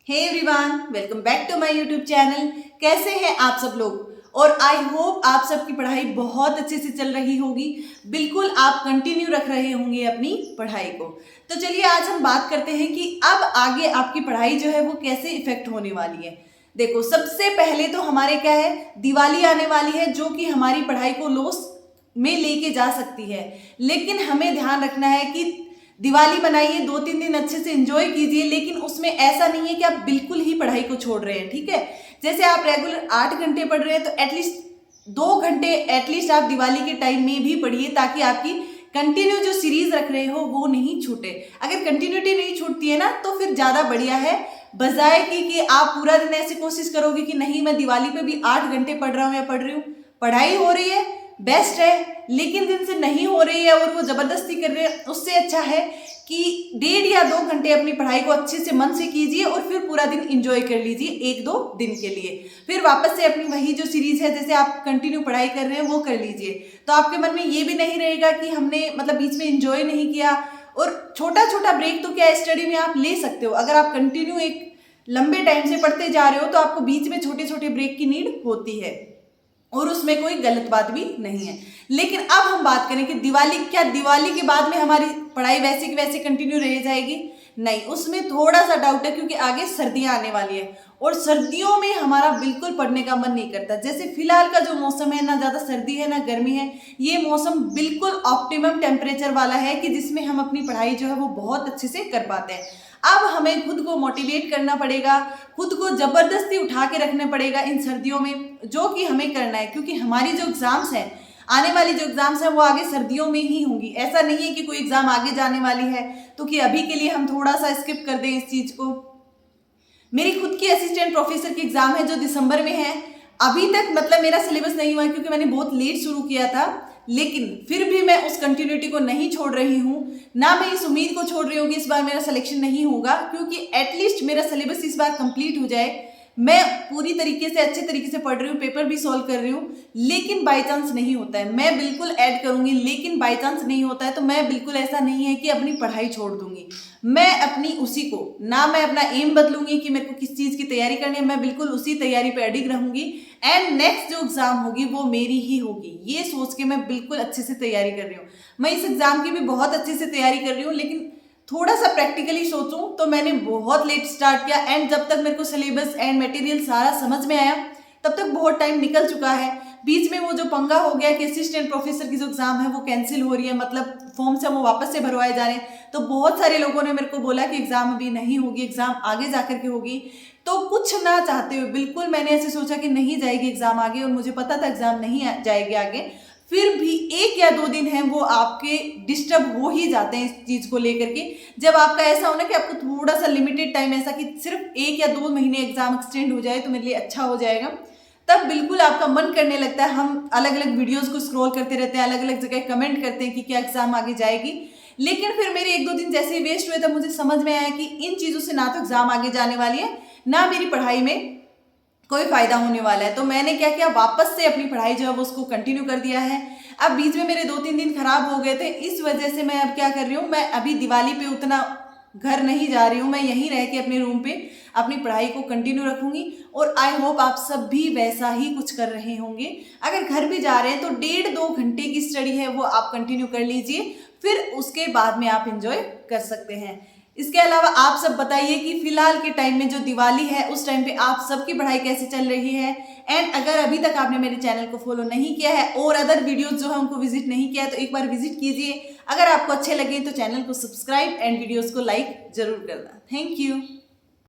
Hey everyone, welcome back to my YouTube channel. कैसे हैं आप सब लोग? और आई होप आप सबकी पढ़ाई बहुत अच्छे से चल रही होगी। बिल्कुल आप कंटिन्यू रख रहे होंगे अपनी पढ़ाई को। तो चलिए आज हम बात करते हैं कि अब आगे आपकी पढ़ाई जो है वो कैसे इफेक्ट होने वाली है। देखो, सबसे पहले तो हमारे क्या है, दिवाली आने वाली है जो कि हमारी पढ़ाई को लॉस में लेके जा सकती है। लेकिन हमें ध्यान रखना है कि दिवाली बनाइए, 2-3 दिन अच्छे से एंजॉय कीजिए, लेकिन उसमें ऐसा नहीं है कि आप बिल्कुल ही पढ़ाई को छोड़ रहे हैं। ठीक है, जैसे आप रेगुलर 8 घंटे पढ़ रहे हैं तो एटलीस्ट 2 घंटे एटलीस्ट आप दिवाली के टाइम में भी पढ़िए, ताकि आपकी कंटिन्यू जो सीरीज रख रहे हो वो नहीं छूटे। अगर कंटिन्यूटी नहीं छूटती है ना तो फिर ज्यादा बढ़िया है, बजाय कि आप पूरा दिन ऐसी कोशिश करोगे कि नहीं मैं दिवाली पे भी 8 घंटे पढ़ रहा हूँ या पढ़ रही हूँ। पढ़ाई हो रही है, बेस्ट है, लेकिन दिन से नहीं हो रही है और वो जबरदस्ती कर रहे हैं, उससे अच्छा है कि 1.5 या 2 घंटे अपनी पढ़ाई को अच्छे से मन से कीजिए और फिर पूरा दिन एंजॉय कर लीजिए 1-2 दिन के लिए। फिर वापस से अपनी वही जो सीरीज है, जैसे आप कंटिन्यू पढ़ाई कर रहे हैं, वो कर लीजिए। तो आपके मन में ये भी नहीं रहेगा कि हमने मतलब बीच में एंजॉय नहीं किया। और छोटा छोटा ब्रेक तो क्या स्टडी में आप ले सकते हो। अगर आप कंटिन्यू एक लंबे टाइम से पढ़ते जा रहे हो तो आपको बीच में छोटे छोटे ब्रेक की नीड होती है और उसमें कोई गलत बात भी नहीं है। लेकिन अब हम बात करें कि दिवाली के बाद में हमारी पढ़ाई वैसे की वैसे कंटिन्यू रह जाएगी? नहीं, उसमें थोड़ा सा डाउट है, क्योंकि आगे सर्दियां आने वाली है और सर्दियों में हमारा बिल्कुल पढ़ने का मन नहीं करता। जैसे फिलहाल का जो मौसम है, ना ज्यादा सर्दी है ना गर्मी है, ये मौसम बिल्कुल ऑप्टिमम टेम्परेचर वाला है कि जिसमें हम अपनी पढ़ाई जो है वो बहुत अच्छे से कर पाते हैं। अब हमें खुद को मोटिवेट करना पड़ेगा, खुद को जबरदस्ती उठा के रखना पड़ेगा इन सर्दियों में, जो कि हमें करना है, क्योंकि हमारी जो एग्जाम्स हैं, आने वाली जो एग्जाम्स हैं वो आगे सर्दियों में ही होंगी। ऐसा नहीं है कि कोई एग्जाम आगे जाने वाली है तो कि अभी के लिए हम थोड़ा सा स्किप कर दें इस चीज को। मेरी खुद की असिस्टेंट प्रोफेसर की एग्जाम है जो दिसंबर में है। अभी तक मतलब मेरा सिलेबस नहीं हुआ है क्योंकि मैंने बहुत लेट शुरू किया था, लेकिन फिर भी मैं उस कंटिन्यूटी को नहीं छोड़ रही हूँ। ना मैं इस उम्मीद को छोड़ रही हूँ कि इस बार मेरा सिलेक्शन नहीं होगा, क्योंकि एटलीस्ट मेरा सिलेबस इस बार कंप्लीट हो जाए। मैं पूरी तरीके से अच्छे तरीके से पढ़ रही हूँ, पेपर भी सॉल्व कर रही हूँ, लेकिन बाई चांस नहीं होता है मैं बिल्कुल ऐड करूंगी। लेकिन बाई चांस नहीं होता है तो मैं बिल्कुल ऐसा नहीं है कि अपनी पढ़ाई छोड़ दूंगी। मैं अपनी उसी को, ना मैं अपना एम बदलूंगी कि मेरे को किस चीज की तैयारी करनी है, मैं बिल्कुल उसी तैयारी पे अडिग रहूंगी। एंड नेक्स्ट जो एग्जाम होगी वो मेरी ही होगी, ये सोच के मैं बिल्कुल अच्छे से तैयारी कर रही हूँ। मैं इस एग्जाम की भी बहुत अच्छे से तैयारी कर रही हूँ, लेकिन थोड़ा सा प्रैक्टिकली सोचूं तो मैंने बहुत लेट स्टार्ट किया। एंड जब तक मेरे को सिलेबस एंड मटेरियल सारा समझ में आया तब तक बहुत टाइम निकल चुका है। बीच में वो जो पंगा हो गया कि असिस्टेंट प्रोफेसर की जो एग्जाम है वो कैंसिल हो रही है, मतलब फॉर्म से वो वापस से भरवाए जा रहे हैं, तो बहुत सारे लोगों ने मेरे को बोला कि एग्जाम अभी नहीं होगी, एग्जाम आगे जाकर के होगी। तो कुछ ना चाहते हुए बिल्कुल मैंने ऐसे सोचा कि नहीं जाएगी एग्जाम आगे, और मुझे पता था एग्जाम नहीं जाएगी आगे। फिर भी 1 या 2 दिन हैं वो आपके डिस्टर्ब हो ही जाते हैं इस चीज को लेकर के। जब आपका ऐसा हो ना कि आपको थोड़ा सा लिमिटेड टाइम, ऐसा कि सिर्फ 1 या 2 महीने एग्जाम एक्सटेंड हो जाए तो मेरे लिए अच्छा हो जाएगा, तब बिल्कुल आपका मन करने लगता है। हम अलग अलग वीडियोस को स्क्रॉल करते रहते हैं, अलग अलग जगह कमेंट करते हैं कि क्या एग्जाम आगे जाएगी। लेकिन फिर मेरे 1-2 दिन जैसे ही वेस्ट हुए तब मुझे समझ में आया कि इन चीजों से ना तो एग्जाम आगे जाने वाली है, ना मेरी पढ़ाई में कोई फायदा होने वाला है। तो मैंने क्या किया, वापस से अपनी पढ़ाई जो है वो उसको कंटिन्यू कर दिया है। अब बीच में मेरे 2-3 दिन खराब हो गए थे, इस वजह से मैं अब क्या कर रही हूँ, मैं अभी दिवाली पे उतना घर नहीं जा रही हूँ, मैं यहीं रह के अपने रूम पे अपनी पढ़ाई को कंटिन्यू रखूंगी। और आई होप आप सब भी वैसा ही कुछ कर रहे होंगे। अगर घर भी जा रहे हैं तो 1.5-2 घंटे की स्टडी है वो आप कंटिन्यू कर लीजिए, फिर उसके बाद में आप इंजॉय कर सकते हैं। इसके अलावा आप सब बताइए कि फिलहाल के टाइम में जो दिवाली है उस टाइम पे आप सबकी पढ़ाई कैसे चल रही है। एंड अगर अभी तक आपने मेरे चैनल को फॉलो नहीं किया है और अदर वीडियोस जो है उनको विजिट नहीं किया है तो एक बार विजिट कीजिए। अगर आपको अच्छे लगे तो चैनल को सब्सक्राइब एंड वीडियोस को लाइक जरूर करना। Thank you.